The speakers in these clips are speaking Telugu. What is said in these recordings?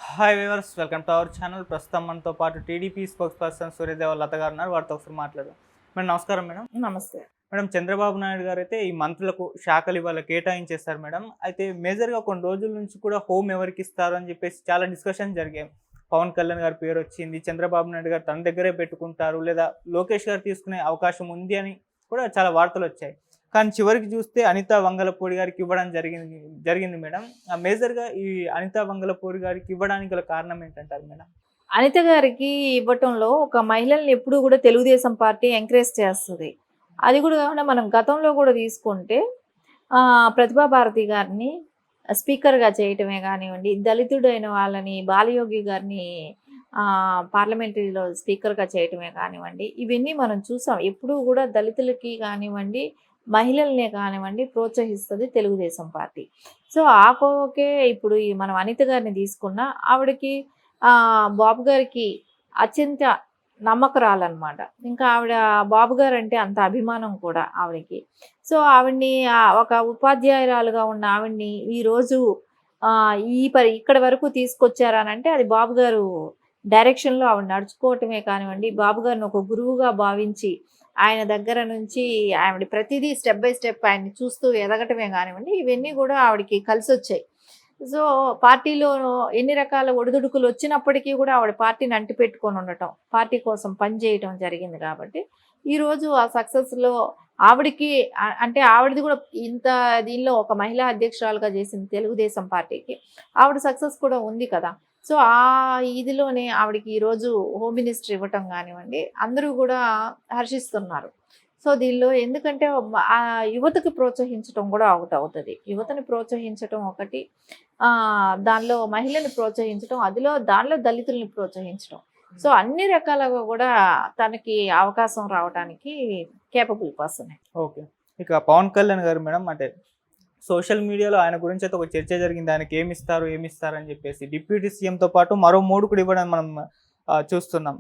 Hi viewers, welcome to our channel. ప్రస్తుతం మనతో పాటు టీడీపీ స్పోక్స్ పర్సన్ సూర్యదేవ లత గారు ఉన్నారు. వారితో ఒకసారి మాట్లాడదాం. మేడం నమస్కారం. మేడం నమస్తే. మేడం చంద్రబాబు నాయుడు గారు అయితే ఈ మంత్రులకు శాఖలు ఇవాళ కేటాయించేస్తారు మేడం. అయితే మేజర్గా కొన్ని రోజుల నుంచి కూడా హోమ్ ఎవరికి ఇస్తారు అని చెప్పేసి చాలా డిస్కషన్ జరిగాయి. పవన్ కళ్యాణ్ గారి పేరు వచ్చింది, చంద్రబాబు నాయుడు గారు తన దగ్గరే పెట్టుకుంటారు, లేదా లోకేష్ గారు తీసుకునే అవకాశం ఉంది అని కూడా చాలా వార్తలు వచ్చాయి. కానీ చివరికి చూస్తే అనితా వంగలపూడి గారికి ఇవ్వడం జరిగింది మేడం. మేజర్గా ఈ అనితా వంగలపూడి గారికి ఇవ్వడానికి గల కారణం ఏంటంటారు మేడం? అనిత గారికి ఇవ్వటంలో ఒక మహిళల్ని ఎప్పుడూ కూడా తెలుగుదేశం పార్టీ ఎంకరేజ్ చేస్తది. అది కూడా కాకుండా మనం గతంలో కూడా తీసుకుంటే ప్రతిభా భారతి గారిని స్పీకర్‌గా చేయటమే కానివ్వండి, దళితుడైన వాళ్ళని బాలయోగి గారిని పార్లమెంటరీలో స్పీకర్‌గా చేయటమే కానివ్వండి, ఇవన్నీ మనం చూసాం. ఎప్పుడూ కూడా దళితులకి కానివ్వండి, మహిళలనే కానివ్వండి ప్రోత్సహిస్తది తెలుగుదేశం పార్టీ. సో, ఆ కోవకే ఇప్పుడు మనం అనిత గారిని తీసుకున్నా ఆవిడకి బాబు గారికి అత్యంత నమ్మకరాలనమాట. ఇంకా ఆవిడ బాబు గారంటే అంత అభిమానం కూడా ఆవిడకి. సో, ఆవిడని ఒక ఉపాధ్యాయురాలుగా ఉన్న ఆవిడని ఈరోజు ఇక్కడి వరకు తీసుకొచ్చారనంటే అది బాబు గారు డైరెక్షన్‌లో ఆవిడ నడుచుకోవటమే కానివ్వండి, బాబు గారిని ఒక గురువుగా భావించి ఆయన దగ్గర నుంచి ఆవిడ ప్రతిదీ స్టెప్ బై స్టెప్ ఆయన్ని చూస్తూ ఎదగటమే కానివ్వండి, ఇవన్నీ కూడా ఆవిడకి కలిసొచ్చాయి. సో, పార్టీలో ఎన్ని రకాల ఒడిదుడుకులు వచ్చినప్పటికీ కూడా ఆవిడ పార్టీని అంటిపెట్టుకొని ఉండటం, పార్టీ కోసం పనిచేయటం జరిగింది కాబట్టి, ఈరోజు ఆ సక్సెస్‌లో ఆవిడకి అంటే ఆవిడది కూడా ఇంత దీనిలో ఒక మహిళా అధ్యక్షురాలుగా చేసింది తెలుగుదేశం పార్టీకి. ఆవిడ సక్సెస్ కూడా ఉంది కదా! సో, ఇదిలోనే ఆవిడకి ఈరోజు హోమ్ మినిస్టర్ ఇవ్వటం కానివ్వండి, అందరూ కూడా హర్షిస్తున్నారు. సో, దీనిలో ఎందుకంటే యువతకి ప్రోత్సహించటం కూడా ఒకటవుతది. యువతని ప్రోత్సహించటం ఒకటి, దానిలో మహిళని ప్రోత్సహించటం, దానిలో దళితుల్ని ప్రోత్సహించటం. సో, అన్ని రకాలుగా కూడా తనకి అవకాశం రావడానికి కేపబుల్ పర్సనే. ఓకే. ఇక పవన్ కళ్యాణ్ గారు మేడం, అంటే సోషల్ మీడియాలో ఆయన గురించి అయితే ఒక చర్చ జరిగింది. ఆయనకి ఏమిస్తారు అని చెప్పేసి డిప్యూటీ సీఎంతో పాటు మరో 3 కూడా ఇవ్వడం మనం చూస్తున్నాం.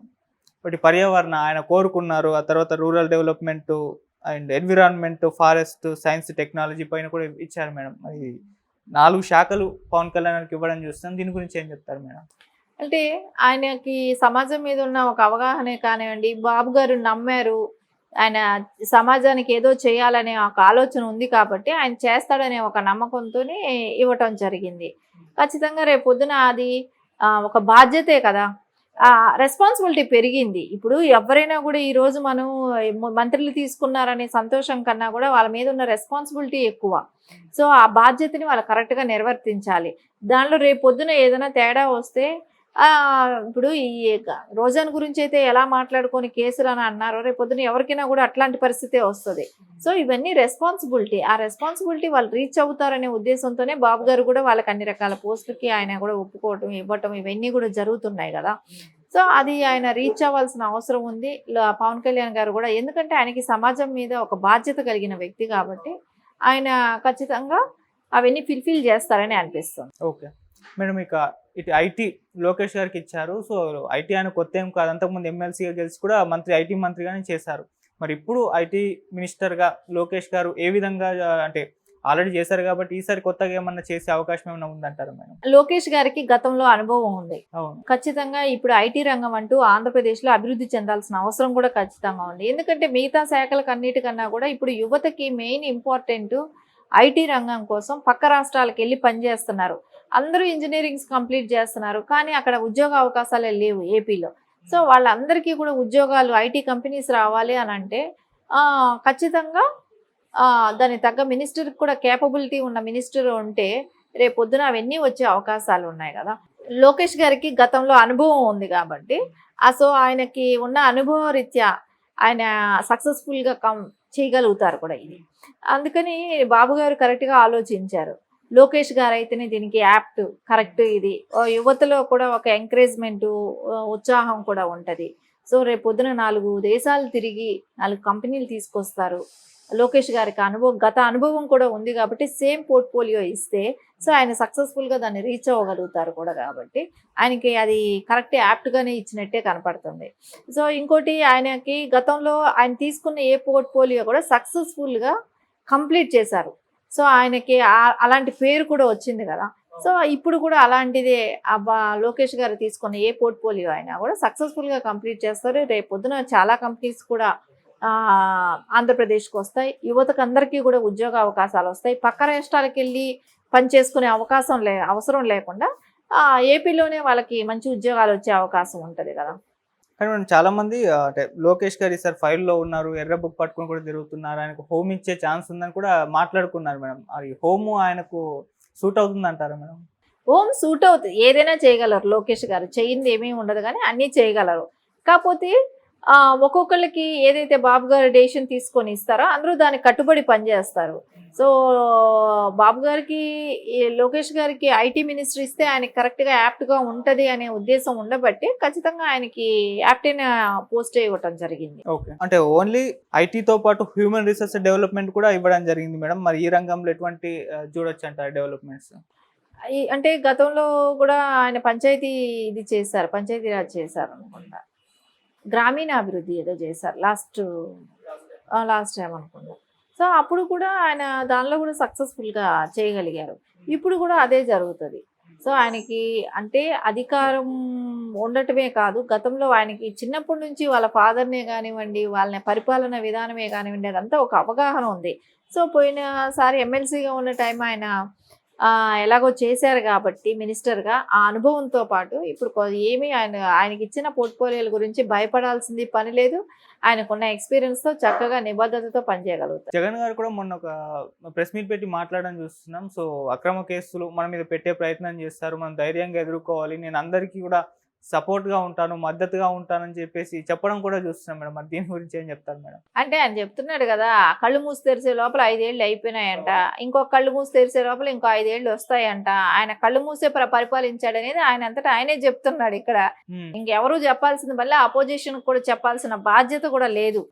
ఒకటి పర్యావరణ ఆయన కోరుకున్నారు, ఆ తర్వాత rural development and environment, forest, science, technology పైన కూడా ఇచ్చారు మేడం. అది 4 శాఖలు పవన్ కళ్యాణ్కి ఇవ్వడం చూస్తున్నాం. దీని గురించి ఏం చెప్తారు మేడం? అంటే ఆయనకి సమాజం మీద ఉన్న ఒక అవగాహనే కానివ్వండి, బాబు గారు నమ్మారు, ఆయన సమాజానికి ఏదో చేయాలనే ఒక ఆలోచన ఉంది కాబట్టి ఆయన చేస్తాడనే ఒక నమ్మకంతోనే ఇవ్వటం జరిగింది. ఖచ్చితంగా రేపొద్దున అది ఒక బాధ్యతే కదా! రెస్పాన్సిబిలిటీ పెరిగింది. ఇప్పుడు ఎవరైనా కూడా ఈరోజు మనం మంత్రులు తీసుకున్నారనే సంతోషం కన్నా కూడా వాళ్ళ మీద ఉన్న రెస్పాన్సిబిలిటీ ఎక్కువ. సో, ఆ బాధ్యతని వాళ్ళు కరెక్ట్‌గా నిర్వర్తించాలి. దానిలో రేపొద్దున ఏదైనా తేడా వస్తే ఇప్పుడు రోజాన్ గురించి అయితే ఎలా మాట్లాడుకొని కేసులని అన్నారో రేపొద్దున ఎవరికైనా కూడా అట్లాంటి పరిస్థితే వస్తది. సో, ఇవన్నీ రెస్పాన్సిబిలిటీ. ఆ రెస్పాన్సిబిలిటీ వాళ్ళు రీచ్ అవుతారనే ఉద్దేశంతోనే బాబు గారు కూడా వాళ్ళకి అన్ని రకాల పోస్టులకి ఆయన కూడా ఒప్పుకోవటం, ఇవ్వటం ఇవన్నీ కూడా జరుగుతున్నాయి కదా! సో, అది ఆయన రీచ్ అవ్వాల్సిన అవసరం ఉంది. పవన్ కళ్యాణ్ గారు కూడా, ఎందుకంటే ఆయనకి సమాజం మీద ఒక బాధ్యత కలిగిన వ్యక్తి కాబట్టి ఆయన ఖచ్చితంగా అవన్నీ ఫుల్‌ఫిల్ చేస్తారని అనిపిస్తుంది. Okay madam. ఇక ఇటు ఐటీ లోకేష్ గారికి ఇచ్చారు. సో, ఐటీ ఆయన కొత్త ఏం కాదు, అంతకుముందు ఎమ్మెల్సీగా గెలిచి కూడా ఐటీ మంత్రిగానే చేశారు. మరి ఇప్పుడు ఐటీ మినిస్టర్గా లోకేష్ గారు ఏ విధంగా అంటే ఆల్రెడీ చేశారు కాబట్టి ఈసారి కొత్తగా ఏమన్నా చేసే అవకాశం ఏమైనా ఉందంటారు మేడం? లోకేష్ గారికి గతంలో అనుభవం ఉంది. అవును. ఖచ్చితంగా ఇప్పుడు ఐటీ రంగం అంటూ ఆంధ్రప్రదేశ్‌లో అభివృద్ధి చెందాల్సిన అవసరం కూడా ఖచ్చితంగా ఉంది. ఎందుకంటే మిగతా శాఖలకు అన్నిటికన్నా కూడా ఇప్పుడు యువతకి మెయిన్ ఇంపార్టెంట్ ఐటీ రంగం కోసం పక్క రాష్ట్రాలకు వెళ్ళి పనిచేస్తున్నారు. అందరూ ఇంజినీరింగ్స్ కంప్లీట్ చేస్తున్నారు, కానీ అక్కడ ఉద్యోగ అవకాశాలే లేవు ఏపీలో. సో, వాళ్ళందరికీ కూడా ఉద్యోగాలు ఐటీ కంపెనీస్ రావాలి అని అంటే ఖచ్చితంగా దానికి తగ్గ మినిస్టర్కి కూడా కేపబిలిటీ ఉన్న మినిస్టర్ ఉంటే రేపొద్దున అవన్నీ వచ్చే అవకాశాలు ఉన్నాయి కదా. లోకేష్ గారికి గతంలో అనుభవం ఉంది కాబట్టి సో, ఆయనకి ఉన్న అనుభవ రీత్యా ఆయన సక్సెస్ఫుల్గా చేయగలుగుతారు కూడా ఇది. అందుకని బాబు గారు కరెక్ట్గా ఆలోచించారు. లోకేష్ గారు అయితేనే దీనికి యాప్ట్, కరెక్ట్. ఇది యువతలో కూడా ఒక ఎంకరేజ్మెంటు, ఉత్సాహం కూడా ఉంటుంది. సో, రేపొద్దున 4 దేశాలు తిరిగి 4 కంపెనీలు తీసుకొస్తారు. లోకేష్ గారికి గత అనుభవం కూడా ఉంది కాబట్టి సేమ్ పోర్ట్ఫోలియో ఇస్తే సో, ఆయన సక్సెస్ఫుల్గా దాన్ని రీచ్ అవ్వగలుగుతారు కూడా కాబట్టి ఆయనకి అది కరెక్ట్ యాప్ట్గానే ఇచ్చినట్టే కనపడుతుంది. సో, ఇంకోటి ఆయనకి గతంలో ఆయన తీసుకున్న ఏ పోర్ట్ఫోలియో కూడా సక్సెస్ఫుల్గా కంప్లీట్ చేశారు. సో ఆయనకి అలాంటి పేరు కూడా వచ్చింది కదా. సో ఇప్పుడు కూడా అలాంటిదే అబ్బా లోకేష్ గారు తీసుకున్న ఏ పోర్ట్ఫోలియో అయినా కూడా సక్సెస్ఫుల్గా కంప్లీట్ చేస్తారు. రేపు పొద్దున చాలా కంపెనీస్ కూడా ఆంధ్రప్రదేశ్కి వస్తాయి. యువతకు అందరికీ కూడా ఉద్యోగ అవకాశాలు వస్తాయి. పక్క రాష్ట్రాలకు వెళ్ళి పని చేసుకునే అవసరం లేకుండా ఏపీలోనే వాళ్ళకి మంచి ఉద్యోగాలు వచ్చే అవకాశం ఉంటుంది కదా. కానీ మనం చాలా మంది అంటే లోకేష్ గారు ఈసారి ఫైల్లో ఉన్నారు, ఎర్ర బుక్ పట్టుకొని కూడా తిరుగుతున్నారు, ఆయనకు హోమ్ ఇచ్చే ఛాన్స్ ఉందని కూడా మాట్లాడుకున్నారు మేడం. అది హోమ్ ఆయనకు సూట్ అవుతుంది అంటారా మేడం? హోమ్ సూట్ అవుతుంది, ఏదైనా చేయగలరు లోకేష్ గారు. చేయింది ఏమీ ఉండదు కానీ అన్నీ చేయగలరు. కాకపోతే ఒక్కొక్కళ్ళకి ఏదైతే బాబు గారు డెసిషన్ తీసుకొని ఇస్తారో అందరూ దానికి కట్టుబడి పనిచేస్తారు. సో బాబు గారికి లోకేష్ గారికి ఐటీ మినిస్టర్ ఇస్తే ఆయనకి కరెక్ట్గా యాప్ట్గా ఉంటుంది అనే ఉద్దేశం ఉండబట్టి ఖచ్చితంగా ఆయనకి యాప్ట్ అయిన పోస్ట్ ఇవ్వటం జరిగింది. ఓకే, అంటే ఓన్లీ ఐటీతో పాటు హ్యూమన్ రిసోర్స్ డెవలప్మెంట్ కూడా ఇవ్వడం జరిగింది మేడం. మరి ఈ రంగంలో ఎటువంటి చూడొచ్చు అంటారు డెవలప్మెంట్స్? అంటే గతంలో కూడా ఆయన పంచాయతీ పంచాయతీరాజ్ చేశారు అనుకుంటా, గ్రామీణాభివృద్ధి ఏదో చేశారు లాస్ట్ టైం అనుకుంటా. సో అప్పుడు కూడా ఆయన దానిలో కూడా సక్సెస్ఫుల్గా చేయగలిగారు. ఇప్పుడు కూడా అదే జరుగుతుంది. సో ఆయనకి అంటే అధికారం ఉండటమే కాదు, గతంలో ఆయనకి చిన్నప్పటి నుంచి వాళ్ళ ఫాదర్నే కానివ్వండి, వాళ్ళ పరిపాలన విధానమే కానివ్వండి, అదంతా ఒక అవగాహన ఉంది. సో పోయినసారి ఎమ్మెల్సీగా ఉన్న టైం ఆయన ఎలాగో చేశారు కాబట్టి మినిస్టర్గా ఆ అనుభవంతో పాటు ఇప్పుడు ఏమీ ఆయనకి ఇచ్చిన పోర్ట్ఫోలియోల గురించి భయపడాల్సింది పని లేదు. ఆయనకున్న ఎక్స్పీరియన్స్తో చక్కగా నిబద్ధతతో పనిచేయగలుగుతారు. జగన్ గారు కూడా మొన్న ఒక ప్రెస్ మీట్ పెట్టి మాట్లాడడం చూస్తున్నాం. సో అక్రమ కేసులు మన మీద పెట్టే ప్రయత్నం చేస్తారు, మనం ధైర్యంగా ఎదుర్కోవాలి, నేను అందరికీ కూడా సపోర్ట్గా ఉంటాను, మద్దతుగా ఉంటానని చెప్పేసి చెప్పడం కూడా చూస్తున్నాం మేడం. మరి దీని గురించి ఏం చెప్తారు మేడం? అంటే ఆయన చెప్తున్నాడు కదా, కళ్ళు మూసి తెరిచే లోపల 5 ఏళ్ళు అయిపోయినాయంట, ఇంకో కళ్ళు మూసి తెరిచే లోపల ఇంకో 5 ఏళ్ళు వస్తాయంట. ఆయన కళ్ళు మూసే పరిపాలించాడు అనేది ఆయన అంతటా ఆయనే చెప్తున్నాడు. ఇక్కడ ఇంకెవరూ చెప్పాల్సిన వల్ల అపోజిషన్ కూడా చెప్పాల్సిన బాధ్యత కూడా లేదు.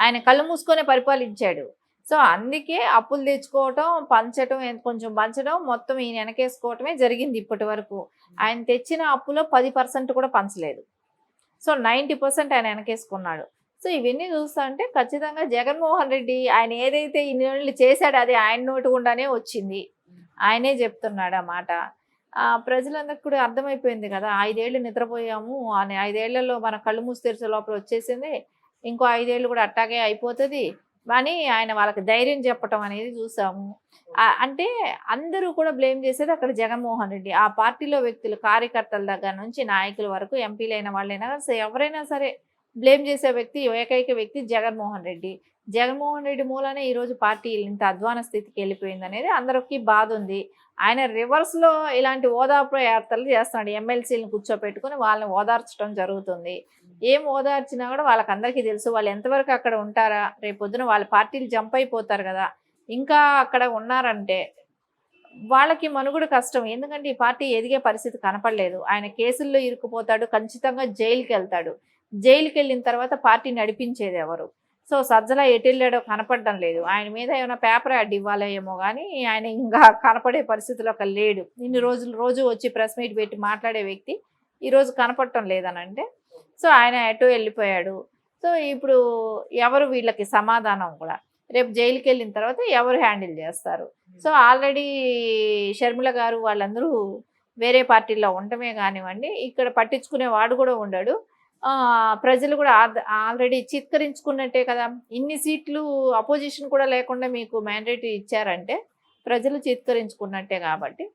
ఆయన కళ్ళు మూసుకొనే పరిపాలించాడు. సో అందుకే అప్పులు తెచ్చుకోవటం, పంచడం, కొంచెం పంచడం, మొత్తం ఈయన వెనకేసుకోవటమే జరిగింది ఇప్పటి వరకు. ఆయన తెచ్చిన అప్పులో 10% కూడా పంచలేదు. సో 90% ఆయన వెనకేసుకున్నాడు. సో ఇవన్నీ చూస్తా అంటే ఖచ్చితంగా జగన్మోహన్ రెడ్డి ఆయన ఏదైతే ఇన్ని రోజులు చేశాడో అది ఆయన నోటి గుండానే వచ్చింది. ఆయనే చెప్తున్నాడు ఆ మాట. ప్రజలందరికీ కూడా అర్థమైపోయింది కదా, 5 ఏళ్ళు నిద్రపోయాము అని. 5 ఏళ్లలో మన కళ్ళు మూసి తెరిచే లోపల వచ్చేసింది, ఇంకో 5 ఏళ్ళు కూడా అట్టాగే అయిపోతుంది అని ఆయన వాళ్ళకి ధైర్యం చెప్పటం అనేది చూసాము. అంటే అందరూ కూడా బ్లేమ్ చేసేది అక్కడ జగన్మోహన్ రెడ్డి. ఆ పార్టీలో వ్యక్తులు, కార్యకర్తల దగ్గర నుంచి నాయకుల వరకు, ఎంపీలైన వాళ్ళైనా ఎవరైనా సరే బ్లేమ్ చేసే వ్యక్తి, ఏకైక వ్యక్తి జగన్మోహన్ రెడ్డి. జగన్మోహన్ రెడ్డి మూలనే ఈరోజు పార్టీ ఇంత అధ్వాన స్థితికి వెళ్ళిపోయింది అనేది అందరికీ బాధ ఉంది. ఆయన రివర్స్లో ఇలాంటి ఓదార్పు యాత్రలు చేస్తున్నాడు. ఎమ్మెల్సీలను కూర్చోపెట్టుకుని వాళ్ళని ఓదార్చడం జరుగుతుంది. ఏం ఓదార్చినా కూడా వాళ్ళకందరికీ తెలుసు వాళ్ళు ఎంతవరకు అక్కడ ఉంటారా, రేపొద్దున వాళ్ళ పార్టీలు జంప్ అయిపోతారు కదా. ఇంకా అక్కడ ఉన్నారంటే వాళ్ళకి మనుగడ కష్టం. ఎందుకంటే ఈ పార్టీ ఎదిగే పరిస్థితి కనపడలేదు. ఆయన కేసుల్లో ఇరుక్కుపోతాడు, ఖచ్చితంగా జైలుకి వెళ్తాడు. జైలుకి వెళ్ళిన తర్వాత పార్టీ నడిపించేది ఎవరు? సో సజ్జల ఎటు వెళ్ళాడో కనపడడం లేదు. ఆయన మీద ఏమైనా పేపర్ యాడ్ ఇవ్వాలేమో కానీ ఆయన ఇంకా కనపడే పరిస్థితిలో ఒక లేడు. ఇన్ని రోజు వచ్చి ప్రెస్ మీట్ పెట్టి మాట్లాడే వ్యక్తి ఈరోజు కనపడటం లేదనంటే సో ఆయన ఎటు వెళ్ళిపోయాడు. సో ఇప్పుడు ఎవరు వీళ్ళకి సమాధానం కూడా, రేపు జైలుకి వెళ్ళిన తర్వాత ఎవరు హ్యాండిల్ చేస్తారు? సో ఆల్రెడీ షర్మిల గారు వాళ్ళందరూ వేరే పార్టీల్లో ఉండటమే కానివ్వండి, ఇక్కడ పట్టించుకునే వాడు కూడా ఉండడు. ప్రజలు కూడా ఆల్రెడీ చిత్కరించుకున్నట్టే కదా. ఇన్ని సీట్లు అపోజిషన్ కూడా లేకుండా మీకు మ్యాండేట్ ఇచ్చారంటే ప్రజలు చిత్కరించుకున్నట్టే. కాబట్టి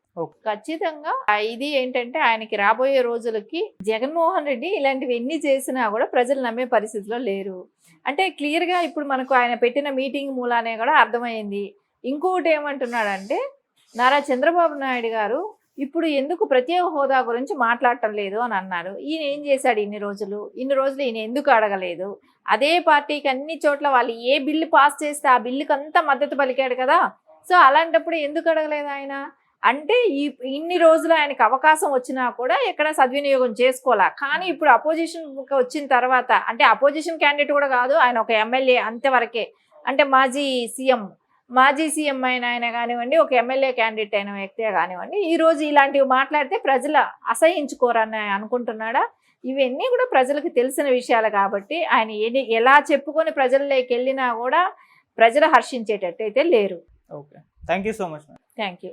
ఖచ్చితంగా ఇది ఏంటంటే ఆయనకి రాబోయే రోజులకి జగన్మోహన్ రెడ్డి ఇలాంటివి ఎన్ని చేసినా కూడా ప్రజలు నమ్మే పరిస్థితిలో లేరు. అంటే క్లియర్గా ఇప్పుడు మనకు ఆయన పెట్టిన మీటింగ్ మూలానే కూడా అర్థమైంది. ఇంకొకటి ఏమంటున్నాడంటే, నారా చంద్రబాబు నాయుడు గారు ఇప్పుడు ఎందుకు ప్రత్యేక హోదా గురించి మాట్లాడటం లేదు అని అన్నారు. ఈయన ఏం చేశాడు ఇన్ని రోజులు ఈయన ఎందుకు అడగలేదు? అదే పార్టీకి అన్ని చోట్ల వాళ్ళు ఏ బిల్లు పాస్ చేస్తే ఆ బిల్లుకి అంతా మద్దతు పలికాడు కదా. సో అలాంటప్పుడు ఎందుకు అడగలేదు ఆయన? అంటే ఇన్ని రోజులు ఆయనకు అవకాశం వచ్చినా కూడా ఎక్కడ సద్వినియోగం చేసుకోవాలా. కానీ ఇప్పుడు అపోజిషన్ వచ్చిన తర్వాత, అంటే అపోజిషన్ క్యాండిడేట్ కూడా కాదు, ఆయన ఒక ఎమ్మెల్యే అంతవరకే. అంటే మాజీ సీఎం ఆయన కానివ్వండి, ఒక ఎమ్మెల్యే క్యాండిడేట్ అయిన వ్యక్తే కానివ్వండి, ఈరోజు ఇలాంటివి మాట్లాడితే ప్రజలు అసహించుకోరని అనుకుంటున్నాడా? ఇవన్నీ కూడా ప్రజలకు తెలిసిన విషయాలు కాబట్టి ఆయన ఎలా చెప్పుకొని ప్రజల్లోకి వెళ్ళినా కూడా ప్రజలు హర్షించేటట్టయితే లేరు. Okay. Thank you so much madam. Thank you.